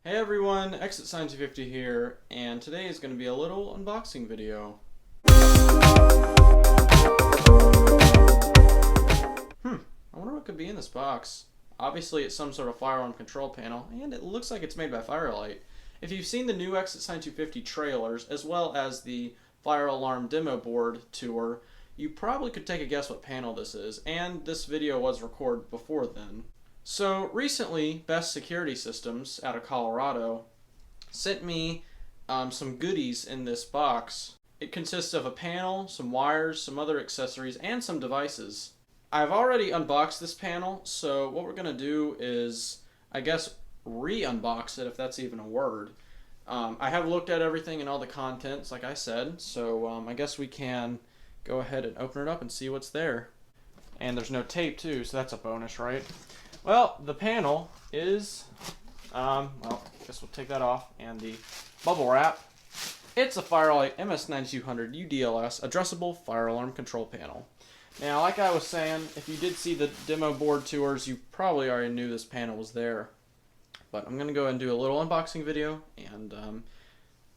Hey everyone, ExitSign250 here, and today is going to be a little unboxing video. I wonder what could be in this box. Obviously it's some sort of firearm control panel, and it looks like it's made by Firelight. If you've seen the new ExitSign250 trailers, as well as the Fire Alarm Demo Board tour, you probably could take a guess what panel this is, and this video was recorded before then. So recently, Best Security Systems out of Colorado sent me some goodies in this box. It consists of a panel, some wires, some other accessories, and some devices. I've already unboxed this panel, so what we're going to do is, I guess, re-unbox it, if that's even a word. I have looked at everything and all the contents, like I said, so I guess we can go ahead and open it up and see what's there. And there's no tape too, so that's a bonus, right? Well, the panel is, well, I guess we'll take that off, and the bubble wrap. It's a Firelight MS9200 UDLS addressable fire alarm control panel. Now, like I was saying, if you did see the demo board tours, you probably already knew this panel was there. But I'm going to go ahead and do a little unboxing video, and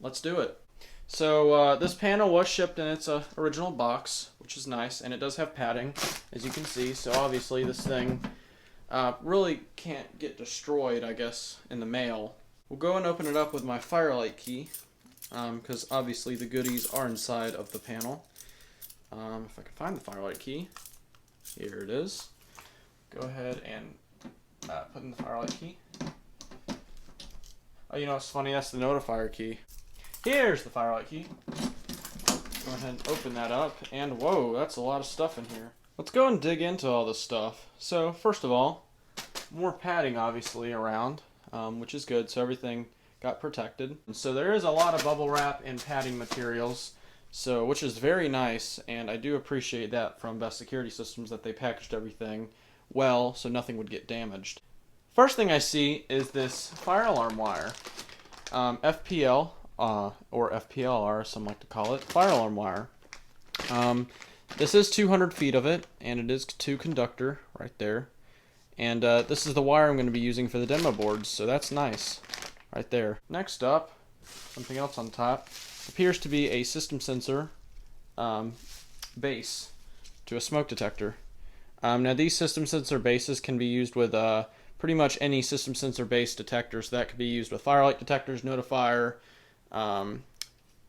let's do it. So this panel was shipped in its original box, which is nice, and it does have padding, as you can see. So obviously this thing really can't get destroyed, I guess, in the mail. We'll go and open it up with my Firelight key, because obviously the goodies are inside of the panel. If I can find the Firelight key, here it is. Go ahead and put in the Firelight key. Oh, you know what's funny? That's the notifier key. Here's the Firelight key. Go ahead and open that up, and whoa, that's a lot of stuff in here. Let's go and dig into all this stuff. So first of all, more padding obviously around, which is good, so everything got protected. And so there is a lot of bubble wrap and padding materials, so which is very nice, and I do appreciate that from Best Security Systems, that they packaged everything well so nothing would get damaged. First thing I see is this fire alarm wire, FPL, or FPLR, some like to call it, fire alarm wire. This is 200 feet of it, and it is 2 conductor right there. And this is the wire I'm going to be using for the demo boards, so that's nice right there. Next up, something else on top, appears to be a system sensor base to a smoke detector. Now these system sensor bases can be used with pretty much any system sensor base detector, so that could be used with Firelight detectors, notifier,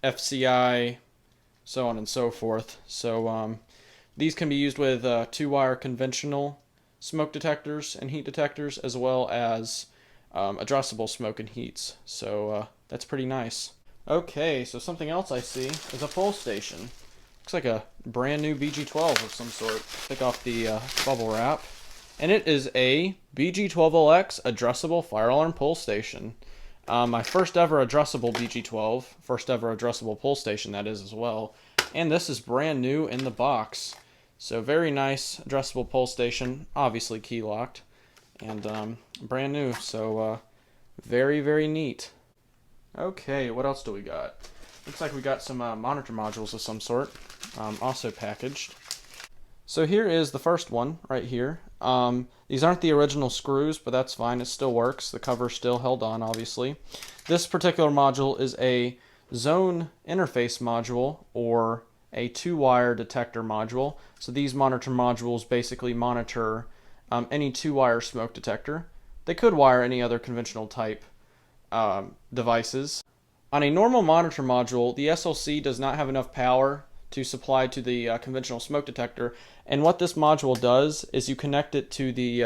FCI, so on and so forth. So these can be used with 2-wire conventional smoke detectors and heat detectors, as well as addressable smoke and heats. So that's pretty nice. Okay, so something else I see is a pull station. Looks like a brand new BG12 of some sort. Take off the bubble wrap. And it is a BG12LX addressable fire alarm pull station. My first ever addressable BG12, first ever addressable pull station that is as well. And this is brand new in the box. So very nice addressable pull station, obviously key locked, and brand new, so very, very neat. Okay, what else do we got? Looks like we got some monitor modules of some sort, also packaged. So here is the first one right here. These aren't the original screws, but that's fine, it still works. The cover's still held on, obviously. This particular module is a zone interface module, or a 2-wire detector module. So these monitor modules basically monitor any 2-wire smoke detector. They could wire any other conventional type devices. On a normal monitor module, the SLC does not have enough power to supply to the conventional smoke detector, and what this module does is you connect it to the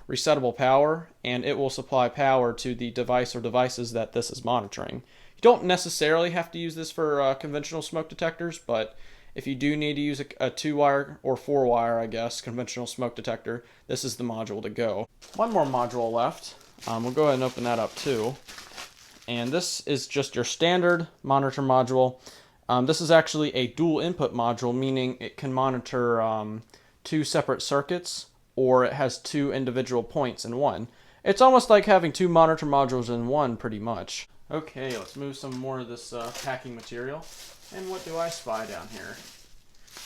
resettable power, and it will supply power to the device or devices that this is monitoring. You don't necessarily have to use this for conventional smoke detectors, but if you do need to use a 2-wire or 4-wire, I guess, conventional smoke detector, this is the module to go. One more module left. We'll go ahead and open that up too. And this is just your standard monitor module. This is actually a dual input module, meaning it can monitor 2 separate circuits, or it has 2 individual points in one. It's almost like having 2 monitor modules in one, pretty much. Okay, let's move some more of this packing material. And what do I spy down here?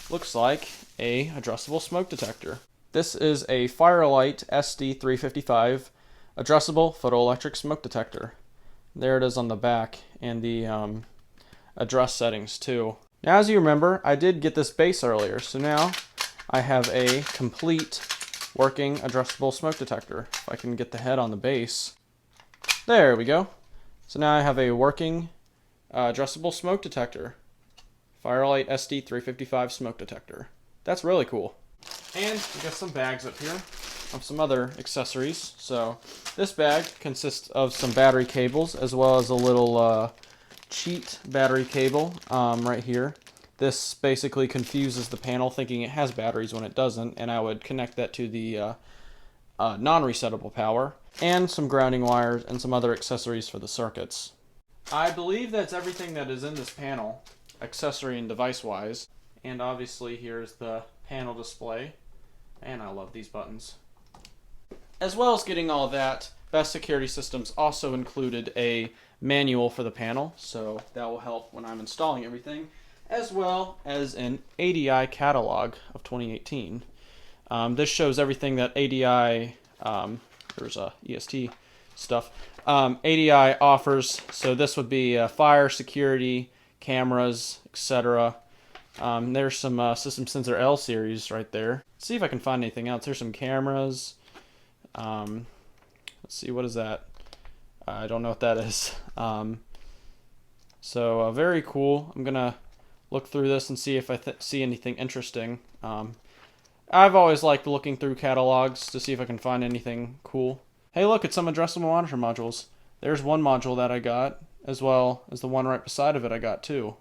Looks like a addressable smoke detector. This is a Firelight SD355 addressable photoelectric smoke detector. There it is on the back, and the address settings too. Now, as you remember, I did get this base earlier, so now I have a complete working addressable smoke detector. If I can get the head on the base. There we go. So now I have a working addressable smoke detector. Firelight SD355 smoke detector. That's really cool. And we got some bags up here of some other accessories. So this bag consists of some battery cables as well as a little cheat battery cable right here. This basically confuses the panel thinking it has batteries when it doesn't, and I would connect that to the non-resettable power, and some grounding wires and some other accessories for the circuits. I believe that's everything that is in this panel, accessory and device wise. And obviously here's the panel display, and I love these buttons. As well as getting all of that, Best Security Systems also included a manual for the panel, so that will help when I'm installing everything, as well as an ADI catalog of 2018. This shows everything that ADI, there's EST stuff, ADI offers. So this would be fire, security, cameras, etc. There's some System Sensor L series right there. Let's see if I can find anything else. There's some cameras. Let's see, what is that? I don't know what that is. So very cool. I'm gonna look through this and see if I see anything interesting. I've always liked looking through catalogs to see if I can find anything cool. Hey look, it's some addressable monitor modules. There's one module that I got, as well as the one right beside of it I got too.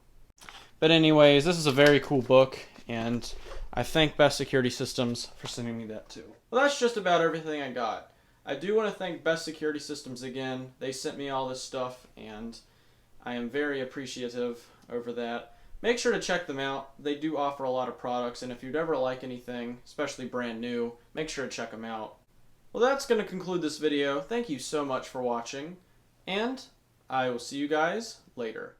But anyways, this is a very cool book, and I thank Best Security Systems for sending me that too. Well, that's just about everything I got. I do want to thank Best Security Systems again. They sent me all this stuff, and I am very appreciative over that. Make sure to check them out. They do offer a lot of products, and if you'd ever like anything, especially brand new, make sure to check them out. Well, that's going to conclude this video. Thank you so much for watching, and I will see you guys later.